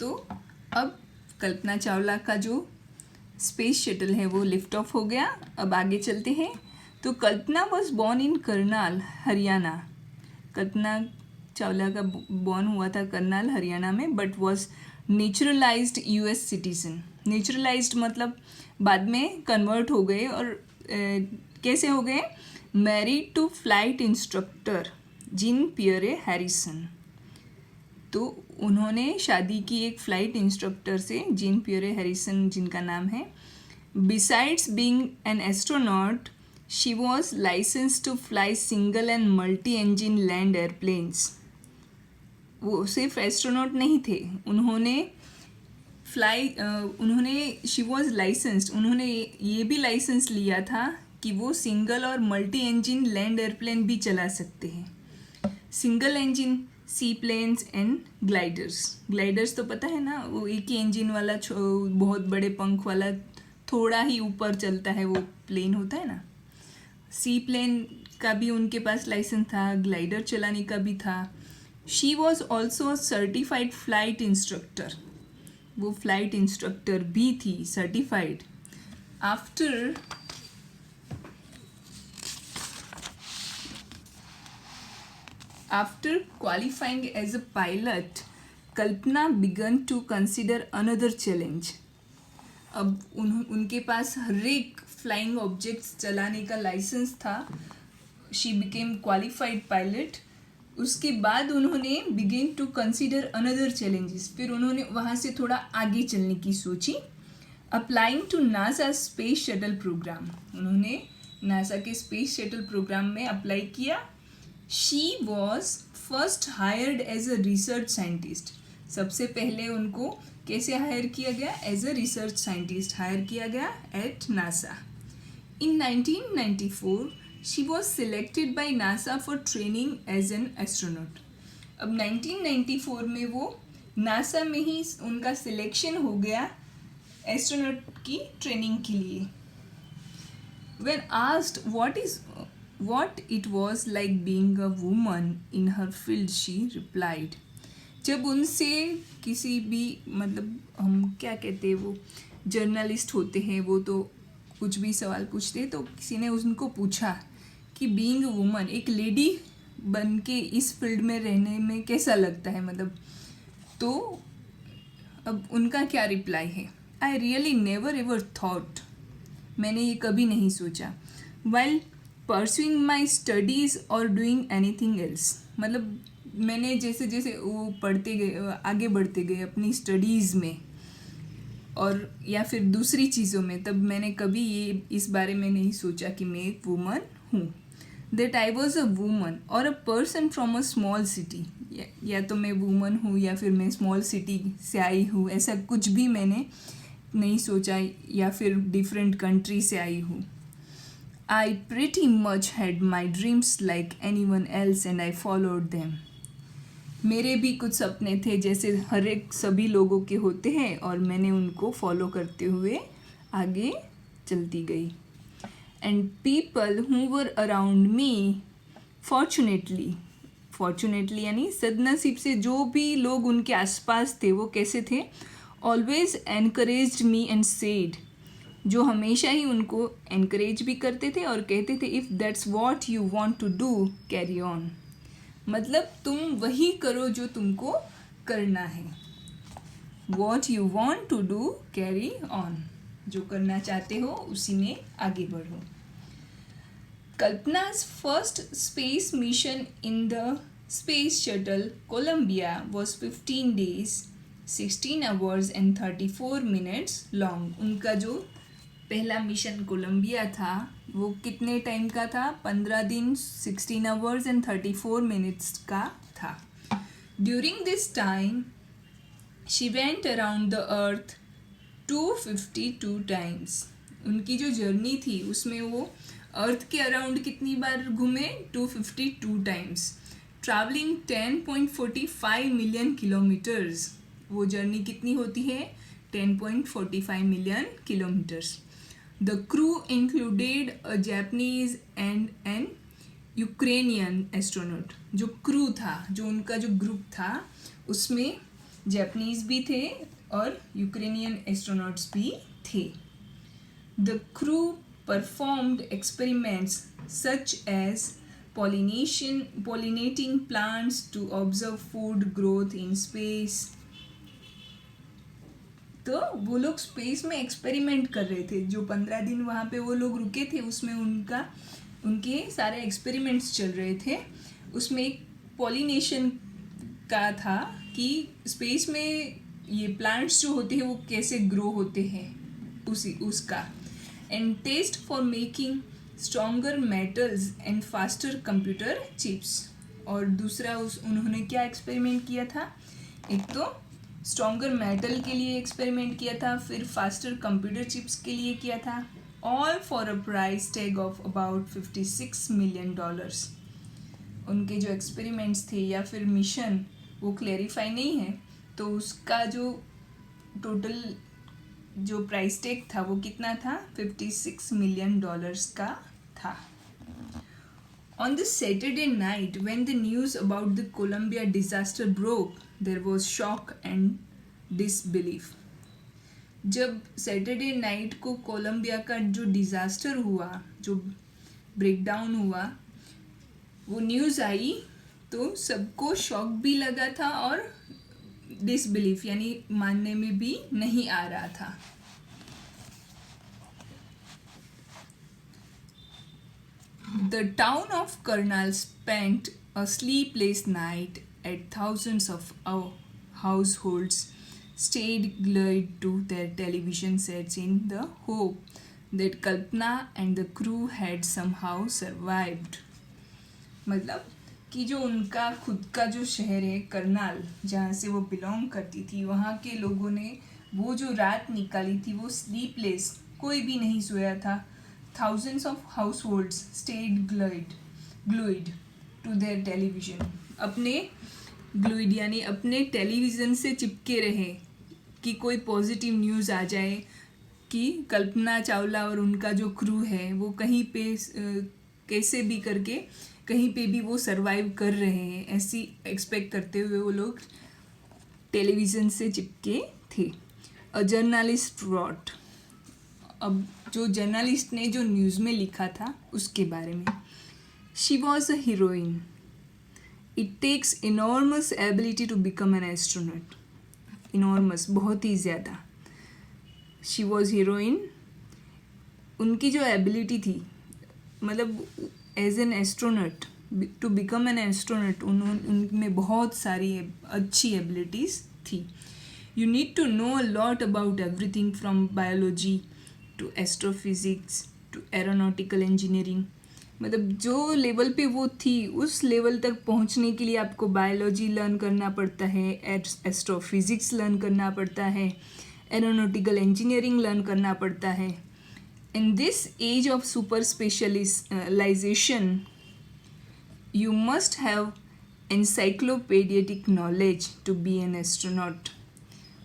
तो अब कल्पना चावला का जो स्पेस शटल है वो लिफ्ट ऑफ हो गया। अब आगे चलते हैं। तो Kalpana was born in Karnal, Haryana. Kalpana Chawla का बॉर्न हुआ था करनाल, हरियाणा में, but was naturalized US citizen. Naturalized मतलब बाद में कन्वर्ट हो गए। और कैसे हो गए? Married to flight instructor Jean Pierre Harrison. तो उन्होंने शादी की एक फ़्लाइट इंस्ट्रक्टर से, जीन पियरे हैरिसन जिनका नाम है। Besides being an astronaut she was license to fly single and multi engine land airplanes. वो सिर्फ एस्ट्रोनॉट नहीं थे, शी वॉज लाइसेंस्ड, उन्होंने ये भी लाइसेंस लिया था कि वो सिंगल और मल्टी इंजन लैंड एयरप्लेन भी चला सकते हैं। Single engine sea planes and gliders तो पता है ना, वो एक ही इंजन वाला बहुत बड़े पंख वाला थोड़ा ही ऊपर चलता है, वो प्लेन होता है ना। सी प्लेन का भी उनके पास लाइसेंस था, ग्लाइडर चलाने का भी था। She was also a certified flight instructor, वो फ्लाइट इंस्ट्रक्टर भी थी, certified. After qualifying as a pilot, Kalpana began to consider another challenge. अब उनके पास हर एक फ्लाइंग ऑब्जेक्ट्स चलाने का लाइसेंस था। She became qualified pilot. उसके बाद उन्होंने begin to consider another challenges. फिर उन्होंने वहाँ से थोड़ा आगे चलने की सोची। Applying to NASA space shuttle programme, उन्होंने नासा के स्पेस शटल प्रोग्राम में अप्लाई किया। She was first hired as a research scientist. सबसे पहले उनको कैसे हायर किया गया? As a research scientist hire किया गया at NASA. In 1994 she was selected by NASA for training as an astronaut. अब 1994 में वो नासा में ही उनका सिलेक्शन हो गया एस्ट्रोनॉट की ट्रेनिंग के लिए। When asked what it was like being a woman in her field, she replied. जब उनसे किसी भी, मतलब हम क्या कहते हैं, वो जर्नलिस्ट होते हैं, वो तो कुछ भी सवाल पूछते हैं, तो किसी ने उनको पूछा कि बीइंग अ वुमन, एक लेडी बन के इस फील्ड में रहने में कैसा लगता है, मतलब। तो अब उनका क्या रिप्लाई है? I really never ever thought, मैंने ये कभी नहीं सोचा। वाइल परस्यूइंग माई स्टडीज़ और डूइंग एनीथिंग एल्स, मतलब मैंने जैसे जैसे वो पढ़ते गए, आगे बढ़ते गए अपनी स्टडीज़ में और या फिर दूसरी चीज़ों में, तब मैंने कभी ये इस बारे में नहीं सोचा कि मैं एक वुमन हूँ। That I was a woman और a person from a small city, या तो मैं वुमन हूँ या फिर मैं स्मॉल सिटी से आई हूँ, ऐसा कुछ भी मैंने नहीं सोचा, या फिर डिफरेंट कंट्री से आई हूँ। आई pretty much had my dreams like any one else and I followed them. मेरे भी कुछ सपने थे जैसे हर एक सभी लोगों के होते हैं, और मैंने उनको फॉलो करते हुए आगे चलती गई। And people who were around me, fortunately यानी सदनसीब से जो भी लोग उनके आसपास थे वो कैसे थे? Always encouraged me and said, जो हमेशा ही उनको एनकरेज भी करते थे और कहते थे if that's what you want to do carry on, मतलब तुम वही करो जो तुमको करना है। What you want to do carry on, जो करना चाहते हो उसी में आगे बढ़ो। Kalpana's first space mission in the space shuttle Columbia was 15 days, 16 hours and 34 minutes long. उनका जो पहला मिशन कोलंबिया था वो कितने टाइम का था? 15 दिन, 16 hours and 34 minutes का था। During this time she went around the earth 252 times. उनकी जो जर्नी थी उसमें वो अर्थ के अराउंड कितनी बार घूमे? 252 टाइम्स, ट्रैवलिंग 10.45 मिलियन किलोमीटर्स। वो जर्नी कितनी होती है? 10.45 million kilometres. The crew included a Japanese and an Ukrainian astronaut. जो क्रू था, जो उनका जो ग्रुप था, उसमें जापानीज भी थे और यूक्रेनियन एस्ट्रोनॉट्स भी थे. The crew performed experiments such as pollinating plants to observe food growth in space. तो वो लोग स्पेस में एक्सपेरिमेंट कर रहे थे. जो 15 दिन वहाँ पे वो लोग रुके थे उसमें उनके सारे एक्सपेरिमेंट्स चल रहे थे. उसमें एक पॉलिनेशन का था कि स्पेस में ये प्लांट्स जो होते हैं वो कैसे ग्रो होते हैं उसका. And test for making stronger metals and faster computer chips. और दूसरा उन्होंने क्या एक्सपेरिमेंट किया था, एक तो स्ट्रॉन्गर मेटल के लिए एक्सपेरिमेंट किया था, फिर फास्टर कंप्यूटर चिप्स के लिए किया था. All for a price tag of about $56 million. उनके जो एक्सपेरिमेंट्स थे या फिर मिशन वो क्लैरिफाई नहीं है, तो उसका जो टोटल जो प्राइस टैग था वो कितना था, $56 million का था. On the Saturday night when the news about the Columbia disaster broke, there was shock and disbelief. जब सैटरडे नाइट को कोलंबिया का जो डिज़ास्टर हुआ, जो ब्रेकडाउन हुआ, वो न्यूज़ आई तो सबको शॉक भी लगा था और डिसबिलीफ यानी मानने में भी नहीं आ रहा था. The town of Karnal spent a sleepless night as thousands of households stayed glued to their television sets in the hope that Kalpana and the crew had somehow survived. मतलब कि जो उनका खुद का जो शहर है करनाल, जहाँ से वो बिलोंग करती थी, वहाँ के लोगों ने वो जो रात निकाली थी वो स्लीपलेस, कोई भी नहीं सोया था. Thousands of households stayed glued to their television. अपने glued यानी अपने टेलीविज़न से चिपके रहे कि कोई पॉजिटिव न्यूज़ आ जाए कि कल्पना चावला और उनका जो क्रू है वो कहीं पे कैसे भी करके कहीं पे भी वो सरवाइव कर रहे हैं, ऐसी एक्सपेक्ट करते हुए वो लोग टेलीविज़न से चिपके थे. A journalist wrote. अब जो जर्नलिस्ट ने जो न्यूज़ में लिखा था उसके बारे में. She was a heroine. It takes enormous ability to become an astronaut. Enormous, बहुत ही ज़्यादा. She was heroine. उनकी जो एबिलिटी थी, मतलब as an astronaut, to become an astronaut, उनमें बहुत सारी अच्छी एबिलिटीज़ थी. You need to know a lot about everything from biology to astrophysics to aeronautical engineering. मतलब जो लेवल पे वो थी उस लेवल तक पहुंचने के लिए आपको बायोलॉजी लर्न करना पड़ता है, एस्ट्रोफिज़िक्स लर्न करना पड़ता है, एरोनॉटिकल इंजीनियरिंग लर्न करना पड़ता है. In this age of super specialization you must have encyclopaedic knowledge to be an astronaut.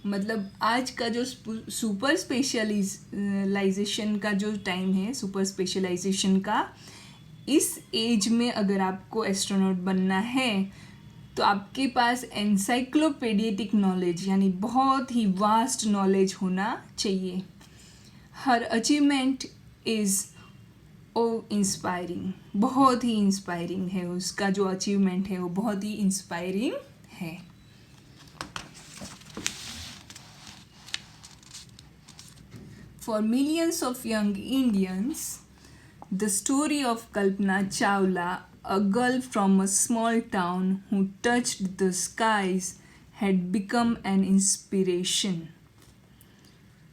मतलब आज का जो सुपर स्पेशलाइजेशन का जो टाइम है, सुपर स्पेशलाइजेशन का, इस एज में अगर आपको एस्ट्रोनॉट बनना है तो आपके पास एनसाइक्लोपीडियटिक नॉलेज यानी बहुत ही वास्ट नॉलेज होना चाहिए. हर अचीवमेंट इज़ इंस्पायरिंग. बहुत ही इंस्पायरिंग है, उसका जो अचीवमेंट है वो बहुत ही इंस्पायरिंग है. For millions of young Indians, the story of Kalpana Chawla, a girl from a small town who touched the skies, had become an inspiration.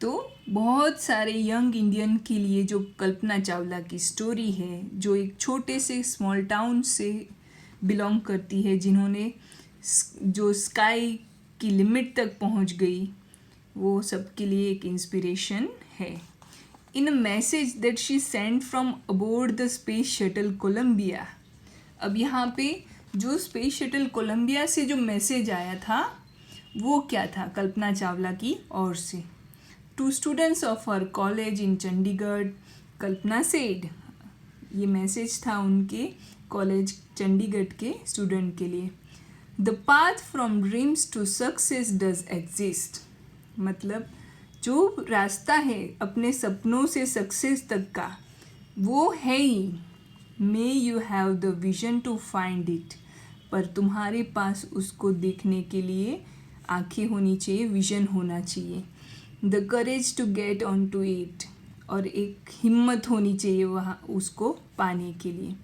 तो बहुत सारे यंग इंडियन के लिए जो कल्पना चावला की स्टोरी है, जो एक छोटे से स्मॉल टाउन से बिलोंग करती है, जिन्होंने जो स्काई की लिमिट तक पहुंच गई, वो सबके लिए एक इंस्पिरेशन है. In a message that she send from aboard the space shuttle Columbia. अब यहाँ पे जो स्पेस शटल कोलंबिया से जो मैसेज आया था वो क्या था कल्पना चावला की ओर से. To students of her college in Chandigarh, Kalpana said. ये मैसेज था उनके कॉलेज चंडीगढ़ के स्टूडेंट के लिए. The path from dreams to success does exist, मतलब जो रास्ता है अपने सपनों से सक्सेस तक का वो है ही। May you have the vision to find it, पर तुम्हारे पास उसको देखने के लिए आंखें होनी चाहिए, विजन होना चाहिए। The courage to get on to it, और एक हिम्मत होनी चाहिए वहाँ उसको पाने के लिए।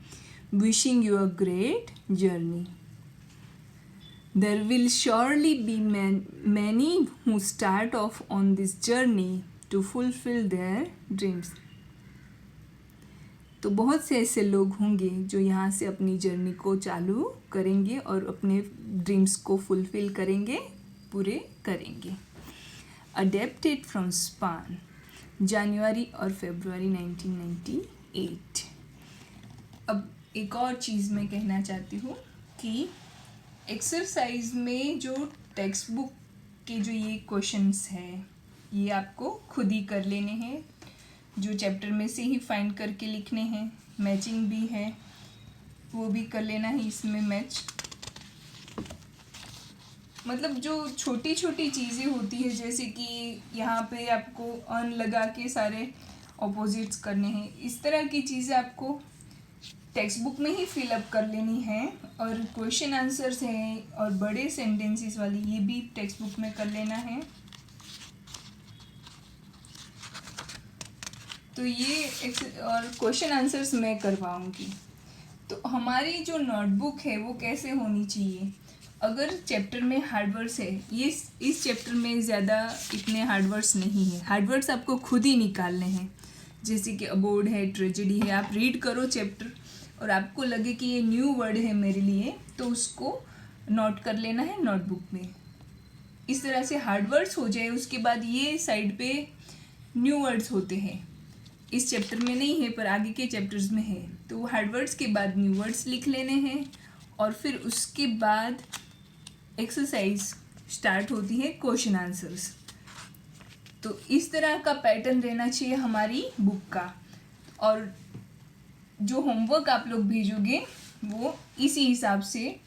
Wishing you a great journey. There will surely be many who start off on this journey to fulfill their dreams. तो बहुत से ऐसे लोग होंगे जो यहाँ से अपनी जर्नी को चालू करेंगे और अपने ड्रीम्स को फुलफिल करेंगे, पूरे करेंगे। अडेप्टेड फ्रॉम स्पान, जनवरी और फरवरी 1998। अब एक और चीज़ मैं कहना चाहती हूँ कि एक्सरसाइज में जो टेक्स्ट बुक के जो ये क्वेश्चंस हैं ये आपको खुद ही कर लेने हैं, जो चैप्टर में से ही फाइंड करके लिखने हैं। मैचिंग भी है वो भी कर लेना है इसमें मैच। मतलब जो छोटी छोटी चीज़ें होती है, जैसे कि यहाँ पे आपको अन लगा के सारे ऑपोजिट्स करने हैं, इस तरह की चीज़ें आपको टेक्स्ट बुक में ही फिलअप कर लेनी है। और क्वेश्चन आंसर्स हैं और बड़े सेंटेंसेस वाली ये भी टेक्स्ट बुक में कर लेना है। तो ये और क्वेश्चन आंसर्स मैं करवाऊंगी। तो हमारी जो नोटबुक है वो कैसे होनी चाहिए? अगर चैप्टर में हार्डवर्ड्स है, ये इस चैप्टर में ज़्यादा इतने हार्डवर्ड्स नहीं है, हार्डवर्ड्स आपको खुद ही निकालने हैं। जैसे कि अबोर्ड है, ट्रेजेडी है, आप रीड करो चैप्टर और आपको लगे कि ये न्यू वर्ड है मेरे लिए, तो उसको नोट कर लेना है नोटबुक में। इस तरह से हार्ड वर्ड्स हो जाए, उसके बाद ये साइड पे न्यू वर्ड्स होते हैं। इस चैप्टर में नहीं है पर आगे के चैप्टर्स में है, तो हार्ड वर्ड्स के बाद न्यू वर्ड्स लिख लेने हैं। और फिर उसके बाद एक्सरसाइज स्टार्ट होती है, क्वेश्चन आंसर्स। तो इस तरह का पैटर्न रहना चाहिए हमारी बुक का। और जो होमवर्क आप लोग भेजोगे वो इसी हिसाब से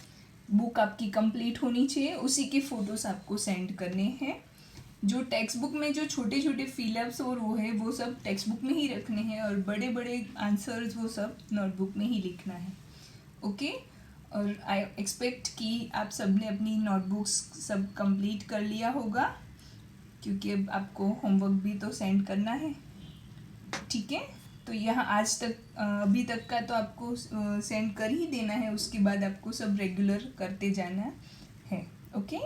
बुक आपकी कंप्लीट होनी चाहिए, उसी के फ़ोटोज़ आपको सेंड करने हैं। जो टेक्स्ट बुक में जो छोटे छोटे फिलअप्स और वो है वो सब टेक्स्ट बुक में ही रखने हैं, और बड़े बड़े आंसर्स वो सब नोटबुक में ही लिखना है। ओके। और आई एक्सपेक्ट कि आप सब ने अपनी नोटबुक्स सब कंप्लीट कर लिया होगा, क्योंकि अब आपको होमवर्क भी तो सेंड करना है। ठीक है, तो यहाँ आज तक अभी तक का तो आपको सेंड कर ही देना है, उसके बाद आपको सब रेगुलर करते जाना है। ओके।